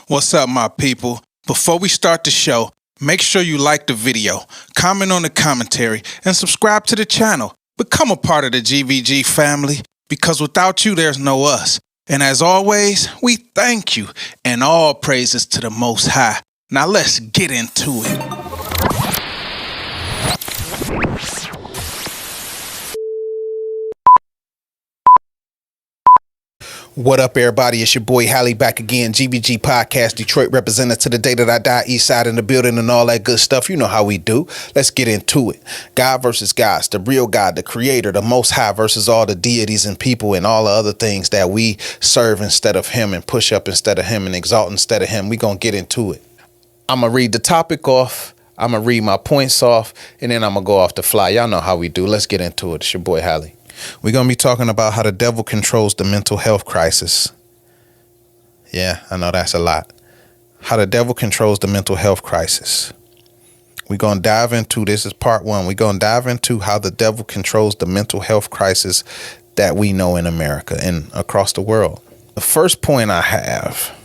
What's up, my people? Before we start the show, make sure you like the video, comment on the commentary, and subscribe to the channel. Become a part of the GVG family, because without you, there's no us. And as always, we thank you, and all praises to the Most High. Now let's get into it. What up, everybody? It's your boy Hally back again. Gvg Podcast, Detroit representative to the day that I die, east side in the building and all that good stuff. You know how we do. Let's get into it. God versus gods, the real God, the creator, the Most High versus all the deities and people and all the other things that we serve instead of him and push up instead of him and exalt instead of him. We gonna get into it. I'm gonna read the topic off. I'm gonna read my points off, and then I'm gonna go off the fly. Y'all know how we do. Let's get into it. It's your boy Hally. We're going to be talking about how the devil controls the mental health crisis. Yeah, I know that's a lot. How the devil controls the mental health crisis. We're going to dive into, this is part one. We're going to dive into how the devil controls the mental health crisis that we know in America and across the world. The first point I have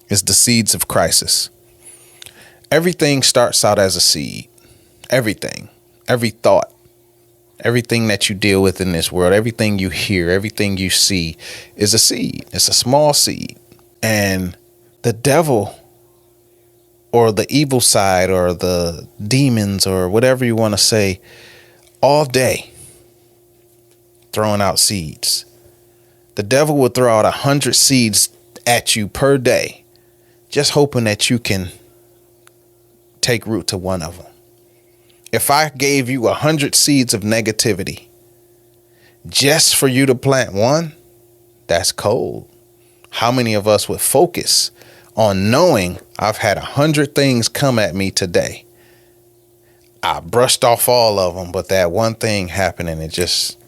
is the seeds of crisis. Everything starts out as a seed. Everything, every thought. Everything that you deal with in this world, everything you hear, everything you see is a seed. It's a small seed. And the devil or the evil side or the demons or whatever you want to say, all day throwing out seeds. The devil will throw out 100 seeds at you per day, just hoping that you can take root to one of them. If I gave you 100 seeds of negativity just for you to plant one, that's cold. How many of us would focus on knowing I've had 100 things come at me today? I brushed off all of them, but that one thing happened and it just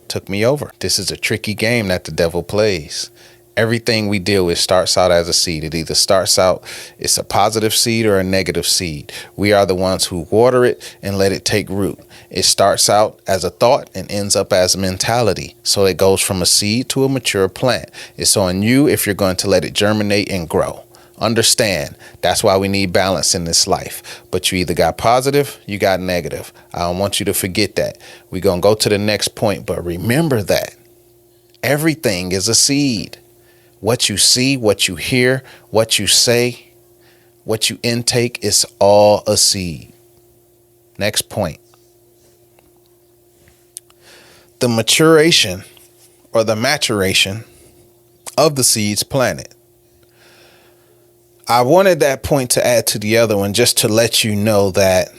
took me over. This is a tricky game that the devil plays. Everything we deal with starts out as a seed. It either starts out, it's a positive seed or a negative seed. We are the ones who water it and let it take root. It starts out as a thought and ends up as a mentality. So it goes from a seed to a mature plant. It's on you if you're going to let it germinate and grow. Understand, that's why we need balance in this life. But you either got positive, you got negative. I don't want you to forget that. We're going to go to the next point, but remember that everything is a seed. What you see, what you hear, what you say, what you intake is all a seed. Next point. The maturation or the maturation of the seeds planted. I wanted that point to add to the other one just to let you know that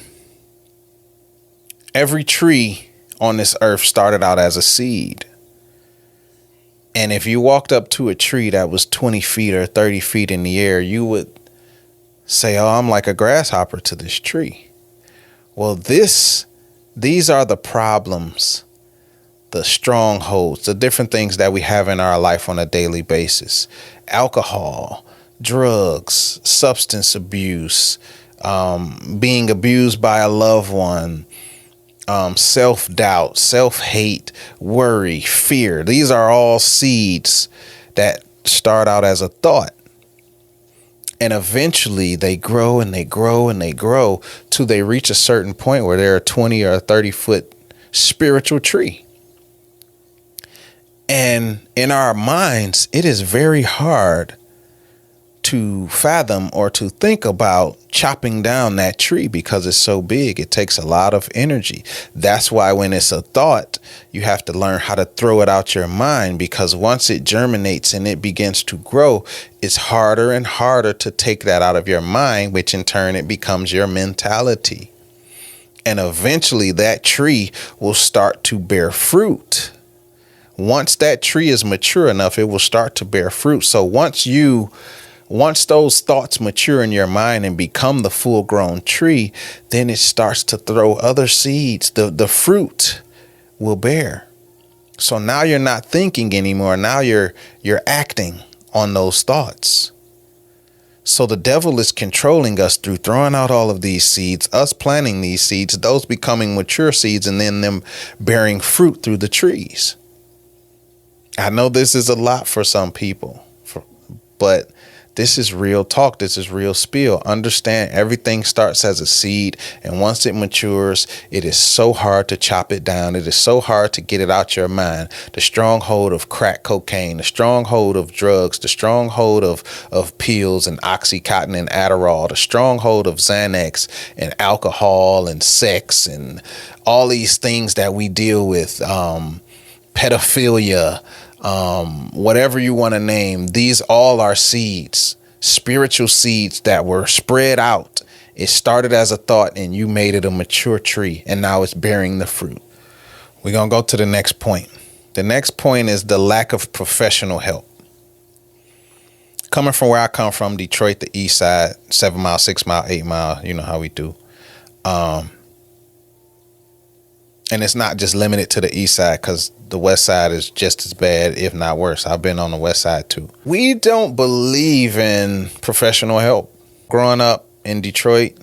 every tree on this earth started out as a seed. And if you walked up to a tree that was 20 feet or 30 feet in the air, you would say, oh, I'm like a grasshopper to this tree. Well, these are the problems, the strongholds, the different things that we have in our life on a daily basis. Alcohol, drugs, substance abuse, being abused by a loved one, self-doubt, self-hate, worry, fear. These are all seeds that start out as a thought. And eventually they grow and they grow and they grow till they reach a certain point where they're a 20 or a 30 foot spiritual tree. And in our minds, it is very hard to fathom or to think about chopping down that tree because it's so big. It takes a lot of energy. That's why when it's a thought, you have to learn how to throw it out your mind, because once it germinates and it begins to grow, it's harder and harder to take that out of your mind, which in turn it becomes your mentality. And eventually that tree will start to bear fruit. Once that tree is mature enough, it will start to bear fruit. So once those thoughts mature in your mind and become the full grown tree, then it starts to throw other seeds. The fruit will bear. So now you're not thinking anymore. Now you're acting on those thoughts. So the devil is controlling us through throwing out all of these seeds, us planting these seeds, those becoming mature seeds, and then them bearing fruit through the trees. I know this is a lot for some people, but This is real talk. This is real spiel. Understand, everything starts as a seed, and once it matures, it is so hard to chop it down. It is so hard to get it out your mind. The stronghold of crack cocaine, the stronghold of drugs, the stronghold of pills and Oxycontin and Adderall, the stronghold of Xanax and alcohol and sex and all these things that we deal with, pedophilia, whatever you want to name. These all are seeds, spiritual seeds that were spread out. It started as a thought and you made it a mature tree, and now it's bearing the fruit. We're going to go to the next point. The next point is the lack of professional help. Coming from where I come from, Detroit, the east side, 7 Mile, 6 Mile, 8 Mile, you know how we do. And it's not just limited to the east side, because the west side is just as bad, if not worse. I've been on the west side too. We don't believe in professional help. Growing up in Detroit,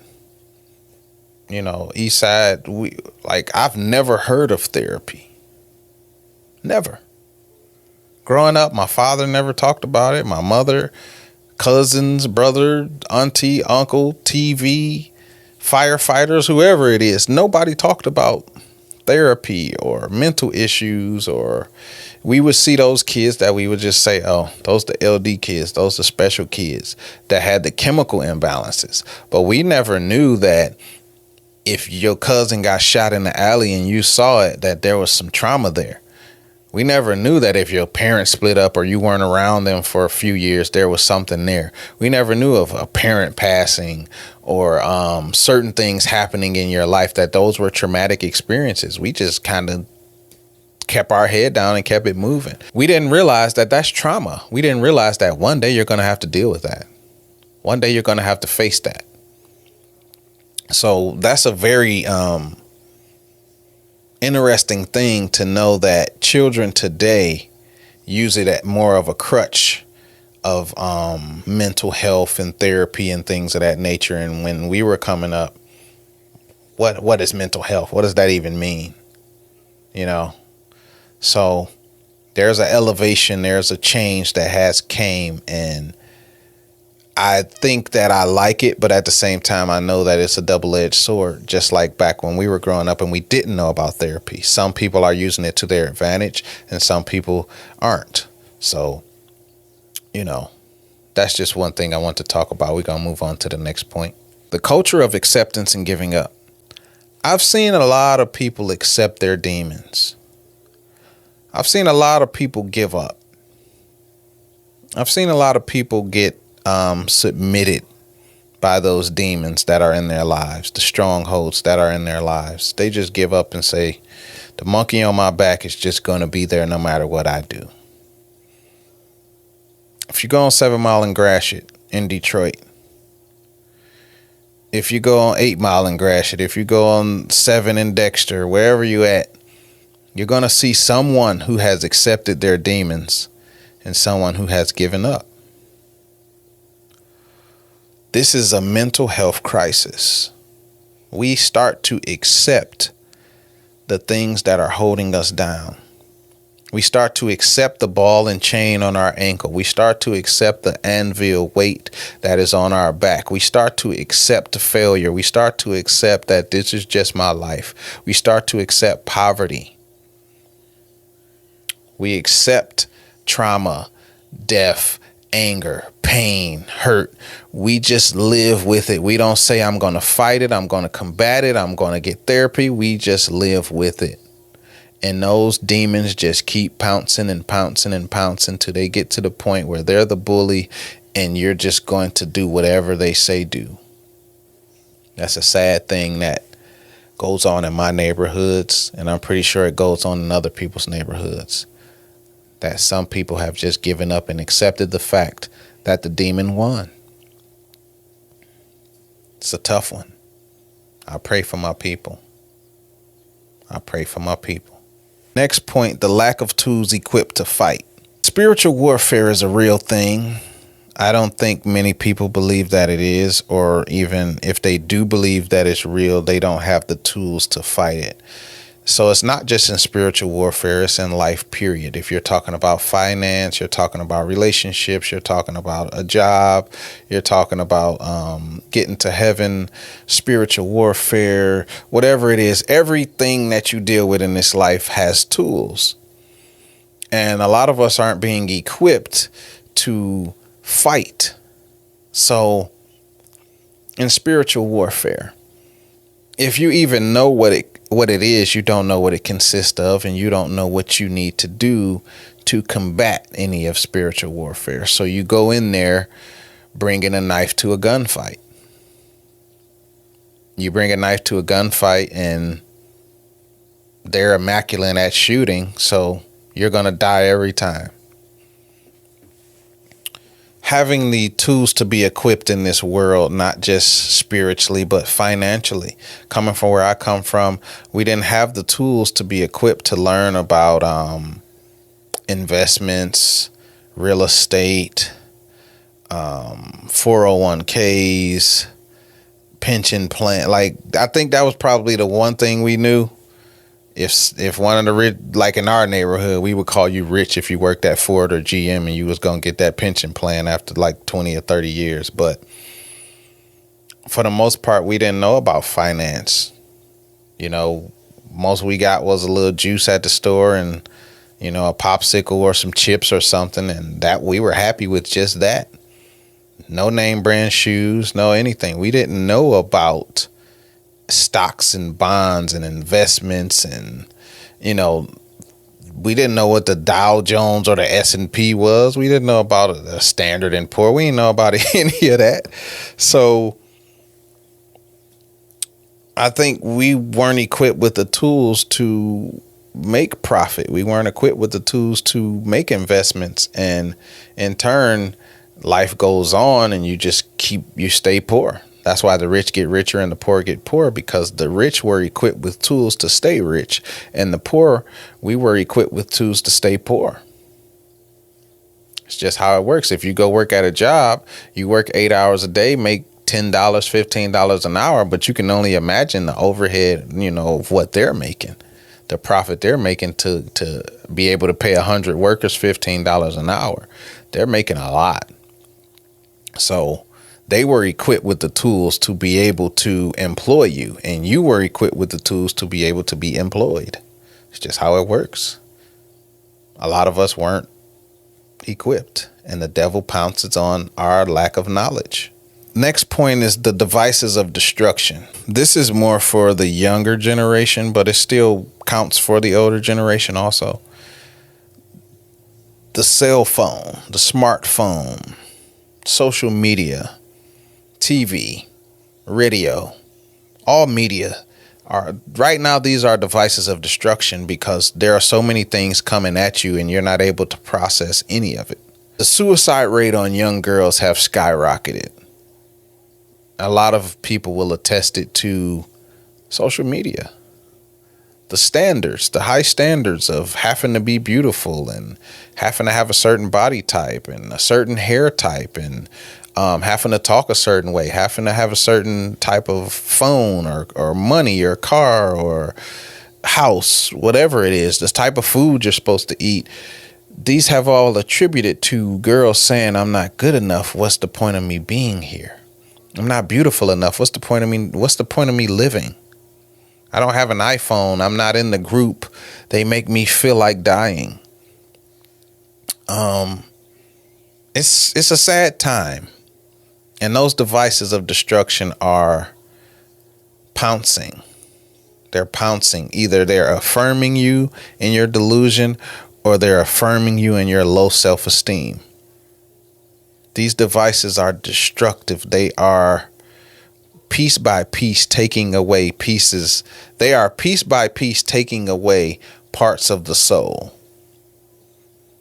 you know, east side, I've never heard of therapy. Never. Growing up, my father never talked about it. My mother, cousins, brother, auntie, uncle, TV, firefighters, whoever it is, nobody talked about therapy or mental issues. Or we would see those kids that we would just say, oh, those the LD kids, those the special kids that had the chemical imbalances. But we never knew that if your cousin got shot in the alley and you saw it, that there was some trauma there. We never knew that if your parents split up or you weren't around them for a few years, there was something there. We never knew of a parent passing or certain things happening in your life, that those were traumatic experiences. We just kind of kept our head down and kept it moving. We didn't realize that that's trauma. We didn't realize that one day you're going to have to deal with that. One day you're going to have to face that. So that's a very interesting thing to know, that children today use it at more of a crutch of mental health and therapy and things of that nature. And when we were coming up, what is mental health? What does that even mean? You know? So there's an elevation, there's a change that has came, and I think that I like it, but at the same time, I know that it's a double-edged sword, just like back when we were growing up and we didn't know about therapy. Some people are using it to their advantage and some people aren't. So, you know, that's just one thing I want to talk about. We're going to move on to the next point. The culture of acceptance and giving up. I've seen a lot of people accept their demons. I've seen a lot of people give up. I've seen a lot of people get submitted by those demons that are in their lives, the strongholds that are in their lives. They just give up and say, the monkey on my back is just going to be there no matter what I do. If you go on 7 Mile and Gratiot in Detroit, if you go on 8 Mile and Gratiot, if you go on 7 in Dexter, wherever you at, you're going to see someone who has accepted their demons and someone who has given up. This is a mental health crisis. We start to accept the things that are holding us down. We start to accept the ball and chain on our ankle. We start to accept the anvil weight that is on our back. We start to accept the failure. We start to accept that this is just my life. We start to accept poverty. We accept trauma, death, anger, pain, hurt. We just live with it. We don't say, I'm going to fight it. I'm going to combat it. I'm going to get therapy. We just live with it. And those demons just keep pouncing and pouncing and pouncing till they get to the point where they're the bully and you're just going to do whatever they say do. That's a sad thing that goes on in my neighborhoods, and I'm pretty sure it goes on in other people's neighborhoods. That some people have just given up and accepted the fact that the demon won. It's a tough one. I pray for my people. I pray for my people. Next point, the lack of tools equipped to fight. Spiritual warfare is a real thing. I don't think many people believe that it is, or even if they do believe that it's real, they don't have the tools to fight it. So it's not just in spiritual warfare, it's in life, period. If you're talking about finance, you're talking about relationships, you're talking about a job, you're talking about getting to heaven, spiritual warfare, whatever it is, everything that you deal with in this life has tools. And a lot of us aren't being equipped to fight. So in spiritual warfare, if you even know what it is, you don't know what it consists of, and you don't know what you need to do to combat any of spiritual warfare. So you go in there bringing a knife to a gunfight. You bring a knife to a gunfight and they're immaculate at shooting, so you're going to die every time. Having the tools to be equipped in this world, not just spiritually, but financially. Coming from where I come from, we didn't have the tools to be equipped to learn about investments, real estate, 401ks, pension plan. Like, I think that was probably the one thing we knew. If one of the rich, like in our neighborhood, we would call you rich if you worked at Ford or GM and you was going to get that pension plan after like 20 or 30 years. But for the most part, we didn't know about finance. You know, most we got was a little juice at the store and, you know, a popsicle or some chips or something. And that we were happy with just that. No name brand shoes, no anything. We didn't know about stocks and bonds and investments, and you know, we didn't know what the Dow Jones or the S&P was. We didn't know about the Standard and Poor. We didn't know about any of that. So I think we weren't equipped with the tools to make profit. We weren't equipped with the tools to make investments, and in turn, life goes on and you stay poor. That's why the rich get richer and the poor get poorer, because the rich were equipped with tools to stay rich, and the poor, we were equipped with tools to stay poor. It's just how it works. If you go work at a job, you work 8 hours a day, make $10, $15 an hour, but you can only imagine the overhead, you know, of what they're making, the profit they're making to be able to pay 100 workers $15 an hour. They're making a lot. So they were equipped with the tools to be able to employ you, and you were equipped with the tools to be able to be employed. It's just how it works. A lot of us weren't equipped, and the devil pounces on our lack of knowledge. Next point is the devices of destruction. This is more for the younger generation, but it still counts for the older generation also. The cell phone, the smartphone, social media, TV, radio, all media are right now. These are devices of destruction because there are so many things coming at you and you're not able to process any of it. The suicide rate on young girls have skyrocketed. A lot of people will attest it to social media. The standards, the high standards of having to be beautiful and having to have a certain body type and a certain hair type and having to talk a certain way, having to have a certain type of phone or money or car or house, whatever it is, this type of food you're supposed to eat. These have all attributed to girls saying, I'm not good enough. What's the point of me being here? I'm not beautiful enough. What's the point of me? What's the point of me living? I don't have an iPhone. I'm not in the group. They make me feel like dying. It's a sad time. And those devices of destruction are pouncing. They're pouncing. Either they're affirming you in your delusion or they're affirming you in your low self-esteem. These devices are destructive. They are piece by piece taking away pieces. They are piece by piece taking away parts of the soul.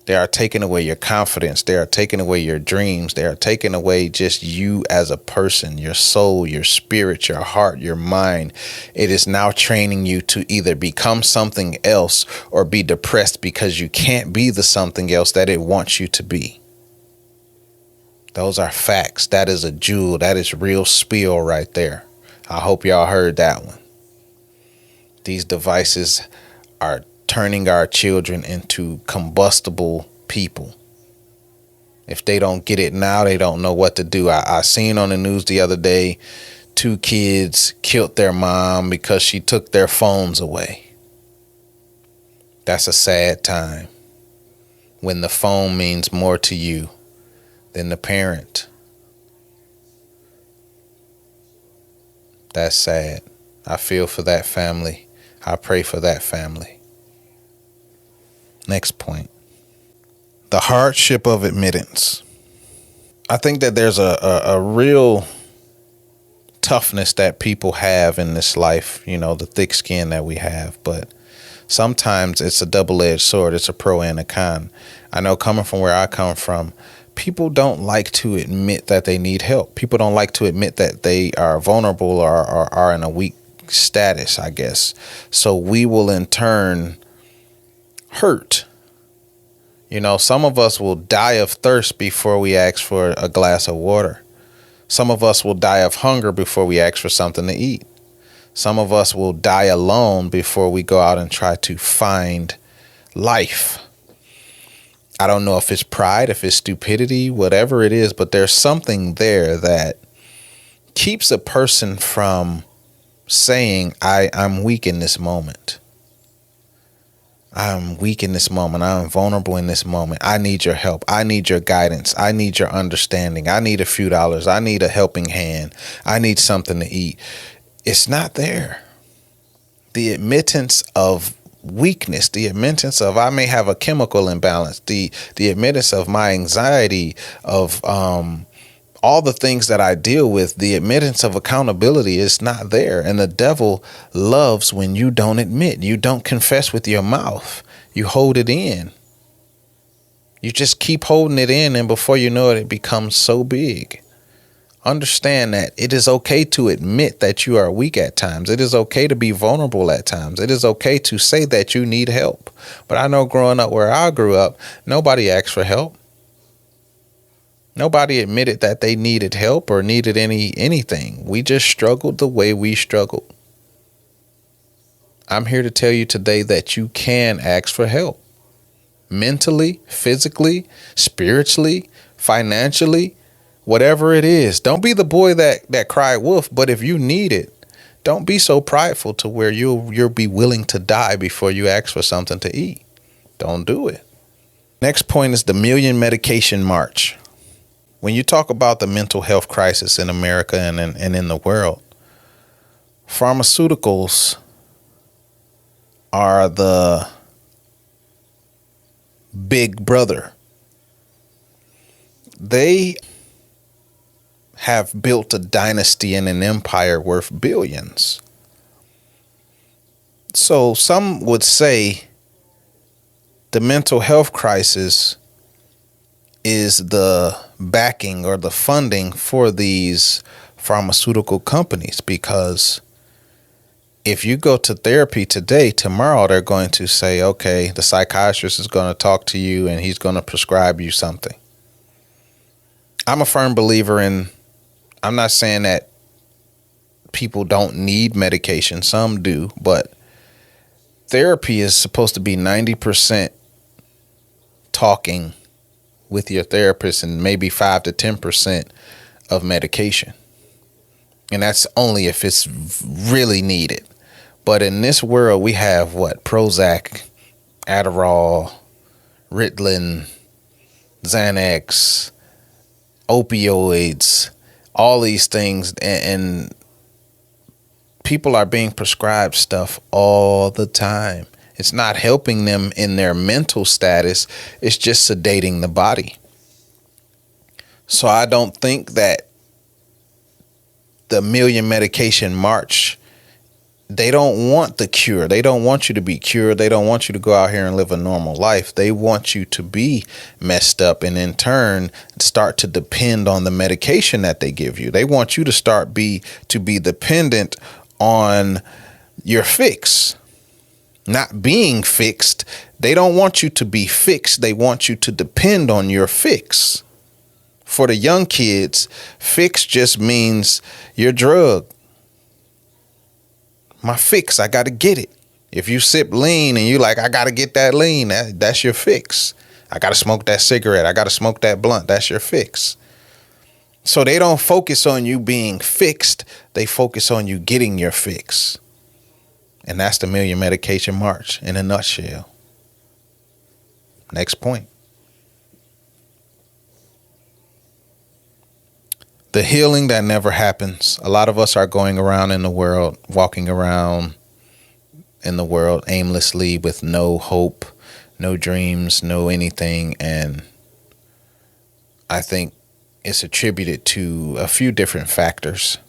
They are taking away your confidence. They are taking away your dreams. They are taking away just you as a person, your soul, your spirit, your heart, your mind. It is now training you to either become something else or be depressed because you can't be the something else that it wants you to be. Those are facts. That is a jewel. That is real spiel right there. I hope y'all heard that one. These devices are turning our children into combustible people. If they don't get it now, they don't know what to do. I seen on the news the other day, 2 kids killed their mom because she took their phones away. That's a sad time when the phone means more to you than the parent. That's sad. I feel for that family. I pray for that family. Next point. The hardship of admittance. I think that there's a real toughness that people have in this life, the thick skin that we have, but sometimes it's a double-edged sword. It's a pro and a con. I know coming from where I come from, people don't like to admit that they need help. People don't like to admit that they are vulnerable or are in a weak status, I guess. So we will in turn hurt. Some of us will die of thirst before we ask for a glass of water. Some of us will die of hunger before we ask for something to eat. Some of us will die alone before we go out and try to find life. I don't know if it's pride, if it's stupidity, whatever it is, but there's something there that keeps a person from saying, I'm weak in this moment. I'm weak in this moment. I'm vulnerable in this moment. I need your help. I need your guidance. I need your understanding. I need a few dollars. I need a helping hand. I need something to eat. It's not there. The admittance of weakness, the admittance of I may have a chemical imbalance, the admittance of my anxiety, of all the things that I deal with, the admittance of accountability is not there. And the devil loves when you don't admit, you don't confess with your mouth, you hold it in. You just keep holding it in, and before you know it, it becomes so big. Understand that it is okay to admit that you are weak at times. It is okay to be vulnerable at times. It is okay to say that you need help. But I know growing up where I grew up, nobody asked for help. Nobody admitted that they needed help or needed anything. We just struggled the way we struggled. I'm here to tell you today that you can ask for help. Mentally, physically, spiritually, financially, whatever it is. Don't be the boy that cried wolf, but if you need it, don't be so prideful to where you'll be willing to die before you ask for something to eat. Don't do it. Next point is the Million Medication March. When you talk about the mental health crisis in America and in the world, pharmaceuticals are the big brother. They have built a dynasty and an empire worth billions. So some would say the mental health crisis is the backing or the funding for these pharmaceutical companies, because if you go to therapy today, tomorrow they're going to say, okay, the psychiatrist is going to talk to you and he's going to prescribe you something. I'm a firm believer in, I'm not saying that people don't need medication. Some do, but therapy is supposed to be 90% talking with your therapist and maybe 5 to 10% of medication. And that's only if it's really needed. But in this world, we have Prozac, Adderall, Ritalin, Xanax, opioids, all these things. And people are being prescribed stuff all the time. It's not helping them in their mental status. It's just sedating the body. So I don't think that the Million Medication March, they don't want the cure. They don't want you to be cured. They don't want you to go out here and live a normal life. They want you to be messed up and in turn start to depend on the medication that they give you. They want you to be dependent on your fix. Not being fixed. They don't want you to be fixed. They want you to depend on your fix. For the young kids, fix just means your drug. My fix, I got to get it. If you sip lean and you like, I got to get that lean, that's your fix. I got to smoke that cigarette. I got to smoke that blunt. That's your fix. So they don't focus on you being fixed. They focus on you getting your fix. And that's the Million Medication March in a nutshell. Next point. The healing that never happens. A lot of us are going around in the world, walking around in the world aimlessly with no hope, no dreams, no anything. And I think it's attributed to a few different factors.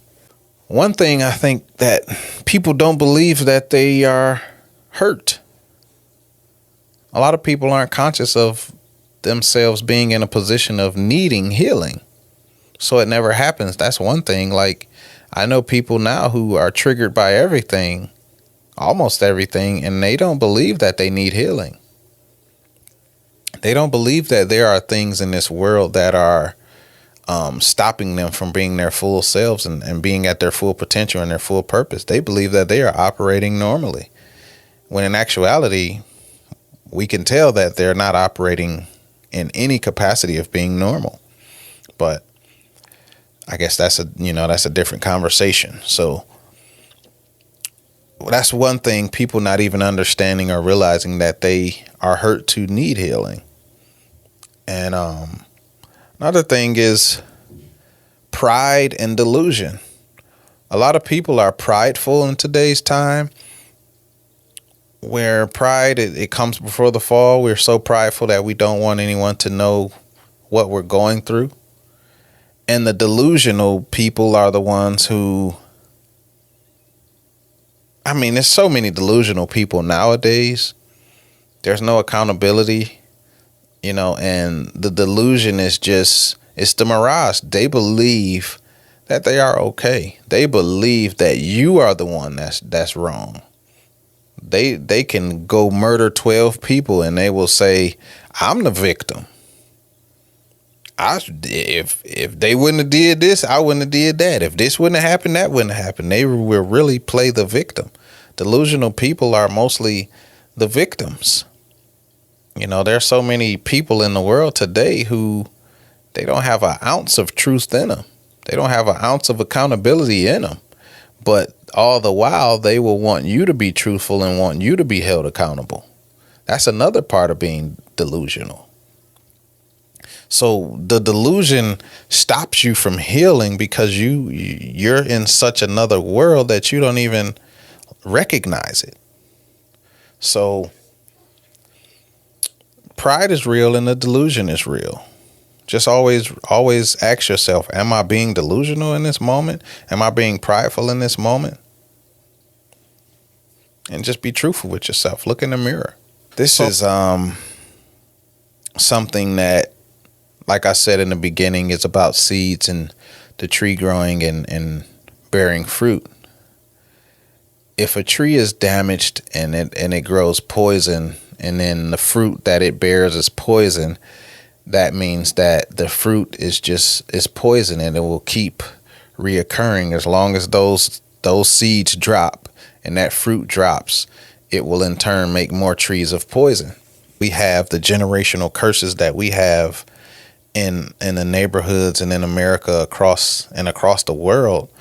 One thing, I think that people don't believe that they are hurt. A lot of people aren't conscious of themselves being in a position of needing healing. So it never happens. That's one thing. Like, I know people now who are triggered by everything, almost everything, and they don't believe that they need healing. They don't believe that there are things in this world that are stopping them from being their full selves and being at their full potential and their full purpose. They believe that they are operating normally, when in actuality, we can tell that they're not operating in any capacity of being normal. But I guess that's a different conversation. So that's one thing, people not even understanding or realizing that they are hurt to need healing. And another thing is pride and delusion. A lot of people are prideful in today's time, where pride, it comes before the fall. We're so prideful that we don't want anyone to know what we're going through. And the delusional people are the ones who, I mean, there's so many delusional people nowadays. There's no accountability, and the delusion is just, it's the mirage. They believe that they are okay. They believe that you are the one that's wrong. They can go murder 12 people and they will say, I'm the victim. If they wouldn't have did this, I wouldn't have did that. If this wouldn't have happened, that wouldn't have happened. They will really play the victim. Delusional people are mostly the victims. There's so many people in the world today who, they don't have an ounce of truth in them. They don't have an ounce of accountability in them. But all the while, they will want you to be truthful and want you to be held accountable. That's another part of being delusional. So the delusion stops you from healing because you're in such another world that you don't even recognize it. So pride is real and the delusion is real. Just always ask yourself, am I being delusional in this moment? Am I being prideful in this moment? And just be truthful with yourself. Look in the mirror. This is something that, like I said in the beginning, is about seeds and the tree growing and bearing fruit. If a tree is damaged and it grows poison, and then the fruit that it bears is poison, that means that the fruit is poison, and it will keep reoccurring as long as those seeds drop and that fruit drops. It will in turn make more trees of poison. We have the generational curses that we have in the neighborhoods and in America across the world.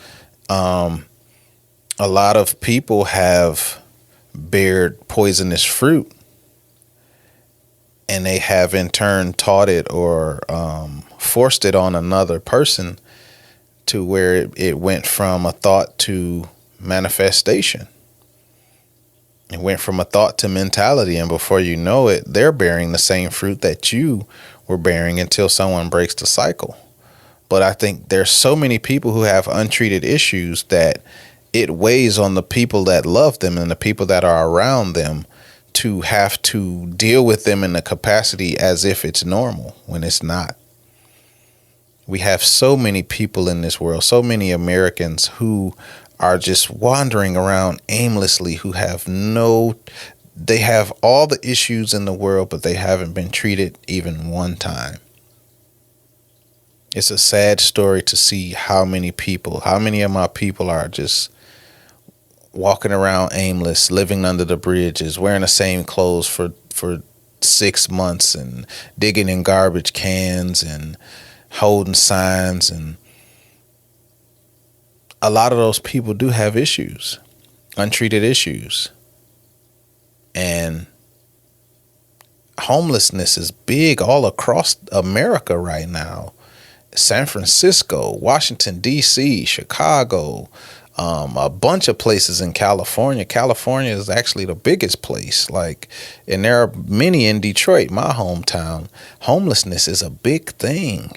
A lot of people have bared poisonous fruit, and they have in turn taught it or forced it on another person, to where it went from a thought to manifestation. It went from a thought to mentality, and before you know it, they're bearing the same fruit that you were bearing until someone breaks the cycle. But I think there's so many people who have untreated issues that it weighs on the people that love them and the people that are around them to have to deal with them in the capacity as if it's normal, when it's not. We have so many people in this world, so many Americans who are just wandering around aimlessly, who they have all the issues in the world, but they haven't been treated even one time. It's a sad story to see how many of my people are just walking around aimless, living under the bridges, wearing the same clothes for 6 months, and digging in garbage cans and holding signs. And a lot of those people do have issues, untreated issues. And homelessness is big all across America right now. San Francisco, Washington, D.C., Chicago, a bunch of places in California. California is actually the biggest place. And there are many in Detroit, my hometown. Homelessness is a big thing.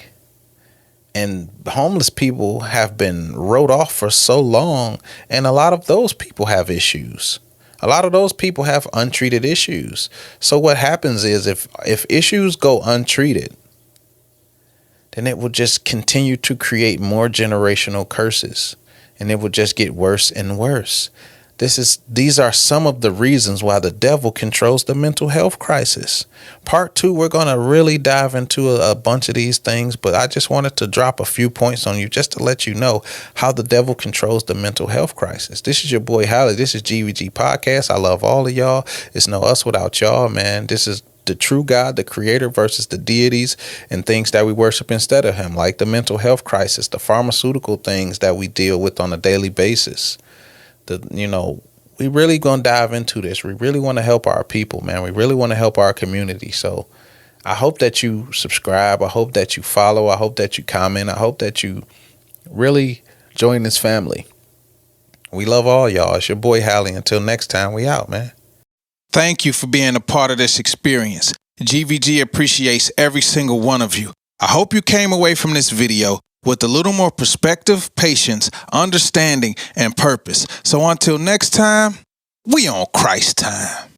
And homeless people have been wrote off for so long. And a lot of those people have issues. A lot of those people have untreated issues. So what happens is if issues go untreated, then it will just continue to create more generational curses, and it will just get worse and worse. These are some of the reasons why the devil controls the mental health crisis. Part 2, we're going to really dive into a bunch of these things, but I just wanted to drop a few points on you just to let you know how the devil controls the mental health crisis. This is your boy Hally. This is Gvg Podcast. I love all of y'all. It's no us without y'all, man. This is the true God, the creator, versus the deities and things that we worship instead of him, like the mental health crisis, the pharmaceutical things that we deal with on a daily basis. We really gonna dive into this. We really want to help our people, man. We really want to help our community. So I hope that you subscribe. I hope that you follow. I hope that you comment. I hope that you really join this family. We love all y'all. It's your boy Hally. Until next time, we out, man. Thank you for being a part of this experience. GVG appreciates every single one of you. I hope you came away from this video with a little more perspective, patience, understanding, and purpose. So until next time, we on Christ time.